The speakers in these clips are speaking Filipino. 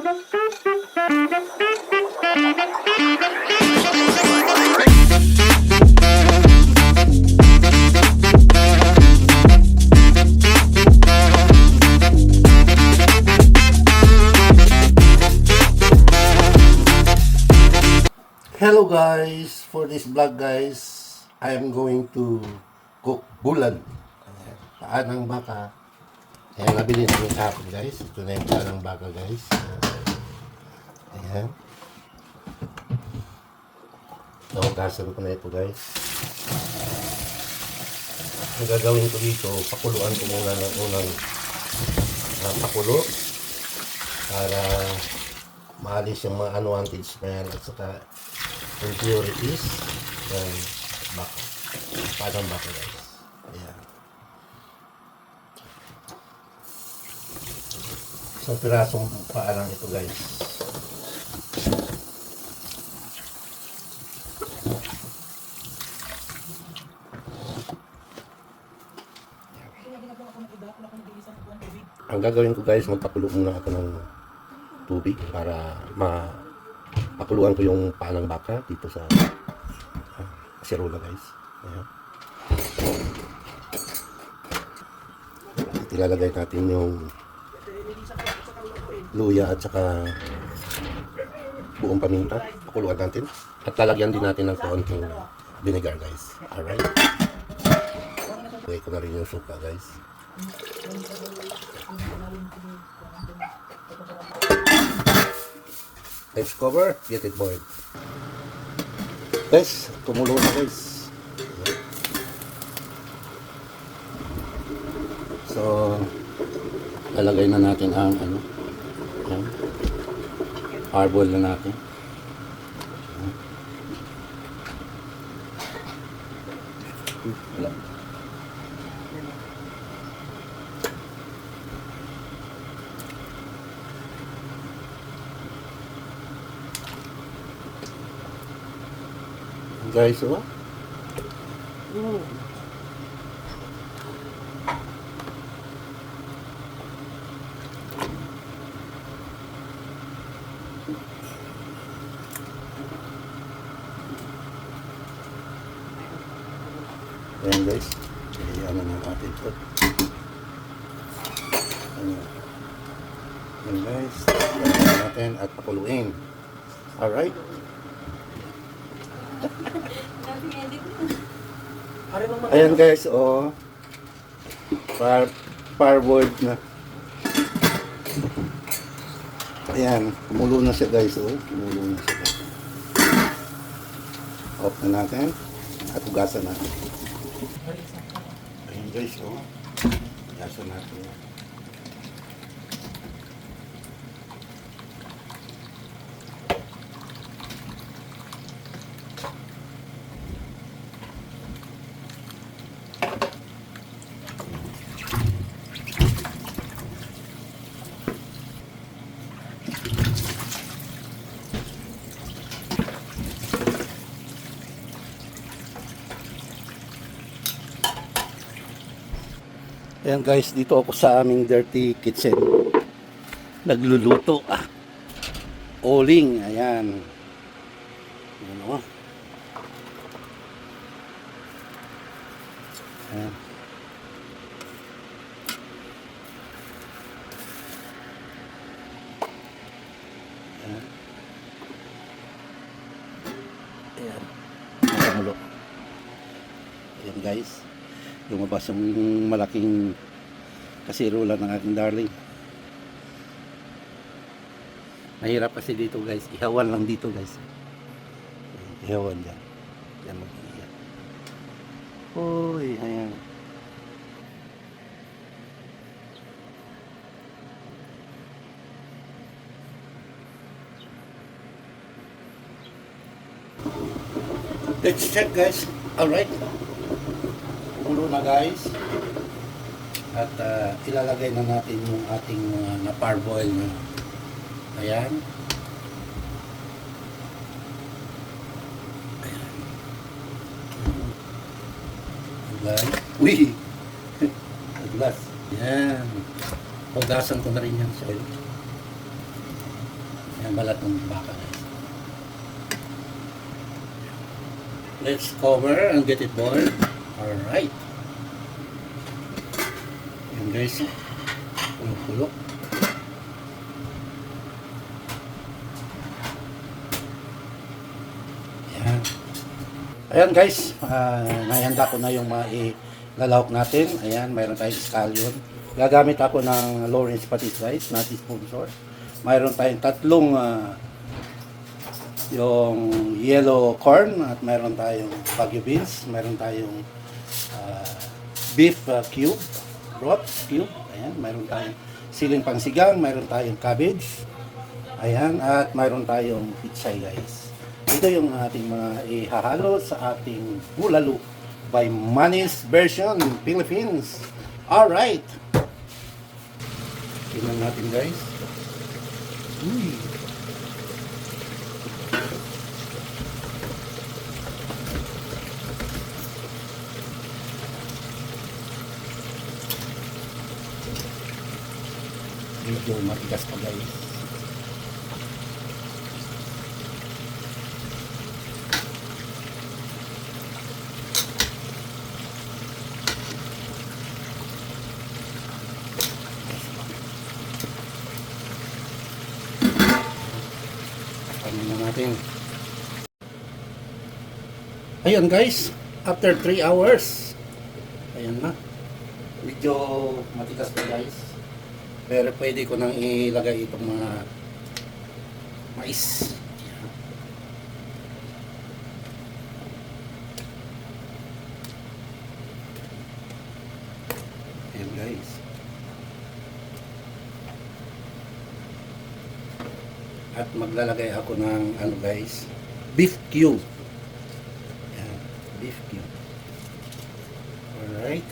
Hello guys, for this vlog guys, I am going to cook bulan. Paa ng baka. Ayan, nabili namin kahapon guys. Ito na yung paa ng baka guys. Ayan. Naugasan ko na ito guys. Ang gagawin ko dito, pakuluan ko muna ng unang pakulo para maalis yung mga unwanted smell at saka impurities ng baka. Parang baka guys. Ayan. Isang pirasong paa lang ito guys. Ang gagawin ko guys, magpakulo muna ako ng tubig para mapakuluan ko yung paa ng baka dito sa kasirola guys. Ayan. At ilalagay natin yung luya at saka buong paminta. Pakuluan natin. At lalagyan din natin ng kaunting vinegar guys. Alright. Lagay ko na rin yung suka guys. Let's cover, get it boiled. Guys, tumulo na guys. So, lalagay na natin ang parboil na natin. Wala. Guys, oh. Ayan guys, ayan na natin ito. Ayan guys, ayan natin at pakuluin. Alright. Ayan guys, oh. Parboiled na. Ayan, kumulo na siya guys, oh. Kumulo na siya. Off na natin at hugasan natin. Ayan guys, oh. Hugasan natin. Ayan guys, dito ako sa aming dirty kitchen. Nagluluto. Oling, ayan. Ayan o. Ayan. Ayan. Ayan. Nakamulo. Ayan guys. Lumabas yung malaking kasirola ng aking darling. Mahirap kasi dito guys, ihawan lang dito guys. Ihawan dyan. Yan mag-iiyak. Uy, ayan. Let's check guys. Alright. Ulo na guys. At ilalagay na natin yung ating na-parboil na. Ayan. Ayan. Uy! Naglas. Ayan. Hugasan ko na rin yan sa oil. Yan, balat ng baka guys. Let's cover and get it boiled. Alright. Yan guys. Pulo-pulo. Yan. Ayan guys. Nahanda ko na yung lalawak natin. Ayan, mayroon tayong scallion. Gagamit ako ng Lawrence Patis rice, not sponsor. Mayroon tayong tatlong yung yellow corn at mayroon tayong Baguio beans, mayroon tayong beef cube, broth cube, ayan, mayroon tayong siling pangsigang, mayroon tayong cabbage, ayan, at mayroon tayong pitsay guys. Ito yung ating mga ihahalo sa ating bulalo by Manny's version Philippines. Alright! Tingnan natin guys. Uy! Medyo matigas pa guys. Ano na natin. Ayun guys, after 3 hours. Ayan na. Medyo matigas pa guys. Pero pwede ko nang ilagay itong mga mais. Ayan guys. At maglalagay ako ng ano guys, beef cube. Ayan, beef cube. Alright.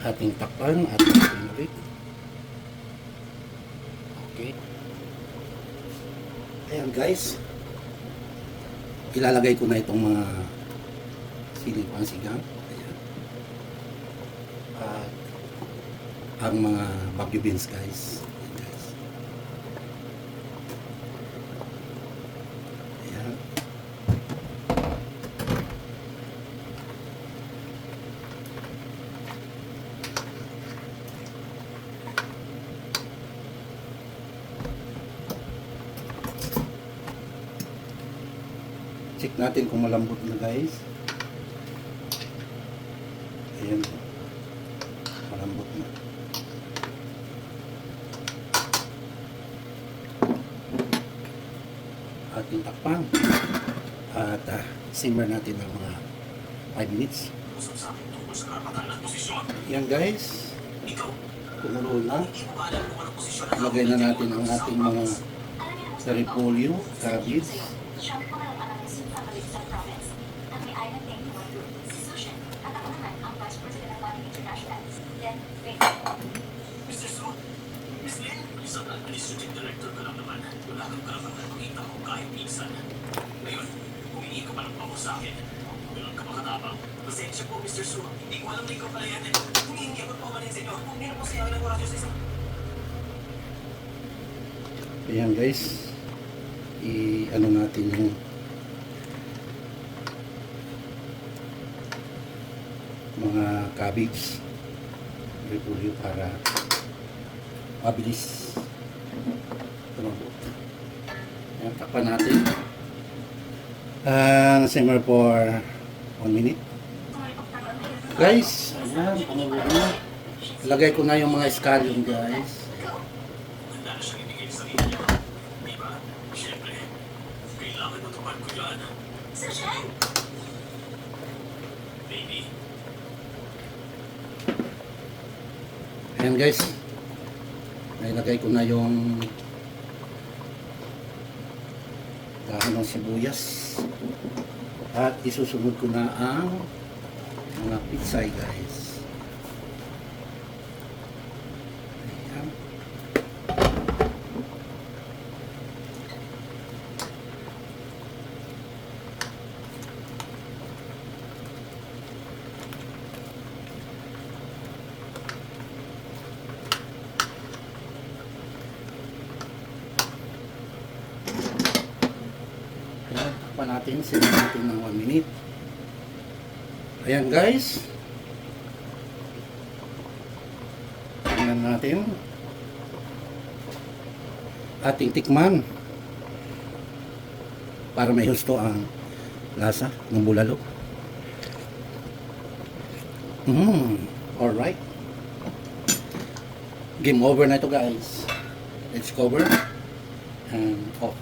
Ating takpan at ating ulit. Okay. Ayan guys. Ilalagay ko na itong mga siling pangsigang. Ayan. At ang mga Baguio beans guys. Ayan guys. Ayan. Check natin kung malambot na guys. Ayan. Malambot na. Ating takpan. At simmer natin ng mga 5 minutes. Ayan guys. Kumulo na. Lagay na natin ang ating mga repolyo, cabbage. Mr. Su, Miss Lynn, isang administrative director ka lang naman. Wala kang karapatan makita ko kahit minsan. Ngayon, humingi ka pa ng pako sa akin. Walang ka makatabang. Pasensya po, Mr. Su. Hindi ko alam na ikaw pala yan. Humingi ako paumanin sa inyo. Kung meron po siya ng oras sa isang... Ayan guys. I-ano natin yung mga cabbage. Repolyo para mabilis tumabot. Ayan, takpan natin. Simmer for 1 minute. Guys, ayan, kumulo na. Lagay ko na yung mga scallion guys. Handa na siyang ibigay sa sarili niya. Di ba? Siyempre, kailangan matupad ko yan. Sir Shen! Baby, Ayan guys, nailagay ko na yung dahon ng sibuyas at isusunod ko na ang mga pitsay guys. Ayan. Takpan natin, simulan natin ng 1 minute. Ayan guys. Tingnan natin. Ating tikman. Para may husto ang lasa ng bulalo. Alright. Game over na ito guys. Let's cover and off.